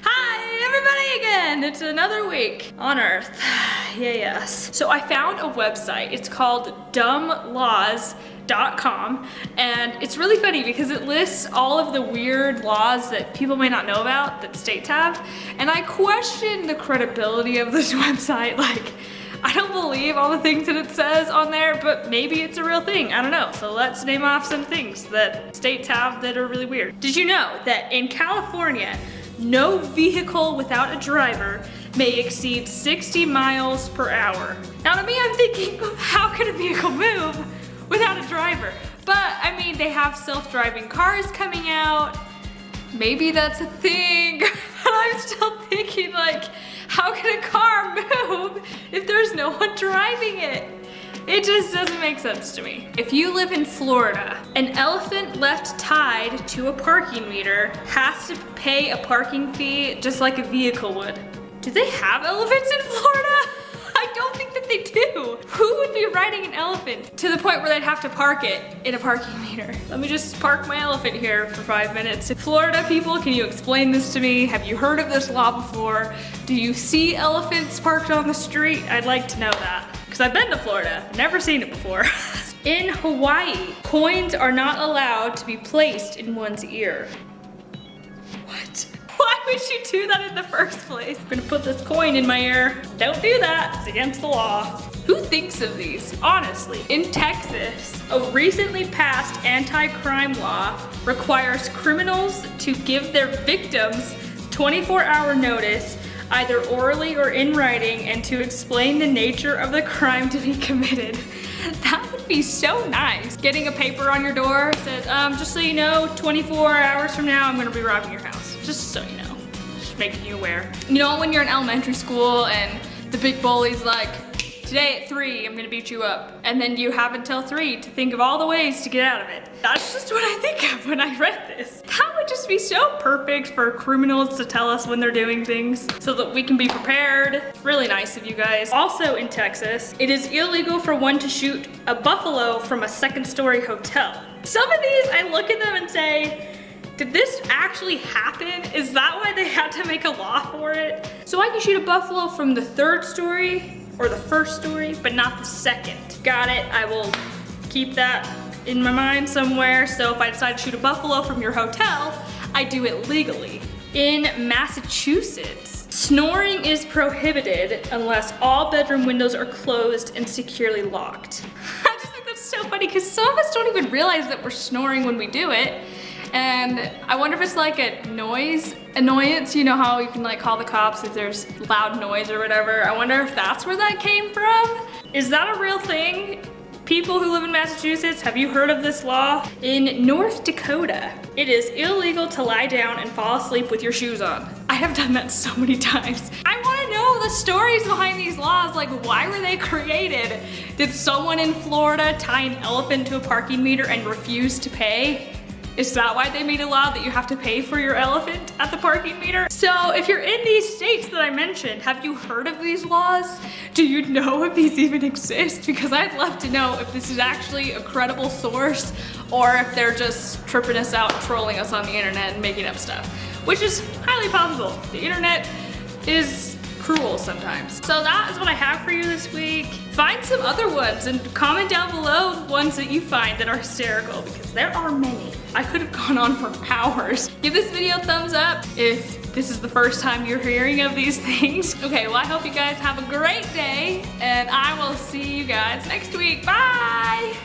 Hi everybody again! It's another week on Earth. Yes. So I found a website. It's called dumblaws.com, and it's really funny because it lists all of the weird laws that people may not know about that states have, and I question the credibility of this website. Like, I don't believe all the things that it says on there, but maybe it's a real thing. I don't know. So let's name off some things that states have that are really weird. Did you know that in California, no vehicle without a driver may exceed 60 miles per hour? Now to me, I'm thinking, how can a vehicle move without a driver? But I mean, they have self-driving cars coming out. Maybe that's a thing. But I'm still thinking, like, how can a car move if there's no one driving it? It just doesn't make sense to me. If you live in Florida, an elephant left tied to a parking meter has to pay a parking fee just like a vehicle would. Do they have elephants in Florida? I don't think that they do. Who would be riding an elephant to the point where they'd have to park it in a parking meter? Let me just park my elephant here for 5 minutes. Florida people, can you explain this to me? Have you heard of this law before? Do you see elephants parked on the street? I'd like to know that. Because I've been to Florida, never seen it before. In Hawaii, coins are not allowed to be placed in one's ear. What? Why would you do that in the first place? I'm gonna put this coin in my ear. Don't do that, it's against the law. Who thinks of these? Honestly, in Texas, a recently passed anti-crime law requires criminals to give their victims 24-hour notice, either orally or in writing, and to explain the nature of the crime to be committed. That would be so nice. Getting a paper on your door says, just so you know, 24 hours from now, I'm gonna be robbing your house. Just so you know, just making you aware. You know, when you're in elementary school and the big bully's like, today at 3, I'm gonna beat you up. And then you have until 3 to think of all the ways to get out of it. That's just what I think of when I read this. That would just be so perfect for criminals to tell us when they're doing things so that we can be prepared. It's really nice of you guys. Also in Texas, it is illegal for one to shoot a buffalo from a second-story hotel. Some of these, I look at them and say, did this actually happen? Is that why they had to make a law for it? So I can shoot a buffalo from the 3rd story or the 1st story, but not the 2nd. Got it, I will keep that in my mind somewhere. So if I decide to shoot a buffalo from your hotel, I do it legally. In Massachusetts, snoring is prohibited unless all bedroom windows are closed and securely locked. I just think that's so funny because some of us don't even realize that we're snoring when we do it. And I wonder if it's like a noise annoyance, you know how you can like call the cops if there's loud noise or whatever. I wonder if that's where that came from. Is that a real thing? People who live in Massachusetts, have you heard of this law? In North Dakota, it is illegal to lie down and fall asleep with your shoes on. I have done that so many times. I wanna know the stories behind these laws, like why were they created? Did someone in Florida tie an elephant to a parking meter and refuse to pay? Is that why they made a law that you have to pay for your elephant at the parking meter? So if you're in these states that I mentioned, have you heard of these laws? Do you know if these even exist? Because I'd love to know if this is actually a credible source or if they're just tripping us out, trolling us on the internet and making up stuff, which is highly possible. The internet is cruel sometimes. So that is what I have for you this week. Find some other ones and comment down below the ones that you find that are hysterical, because there are many. I could have gone on for hours. Give this video a thumbs up if this is the first time you're hearing of these things. Okay, well I hope you guys have a great day and I will see you guys next week. Bye!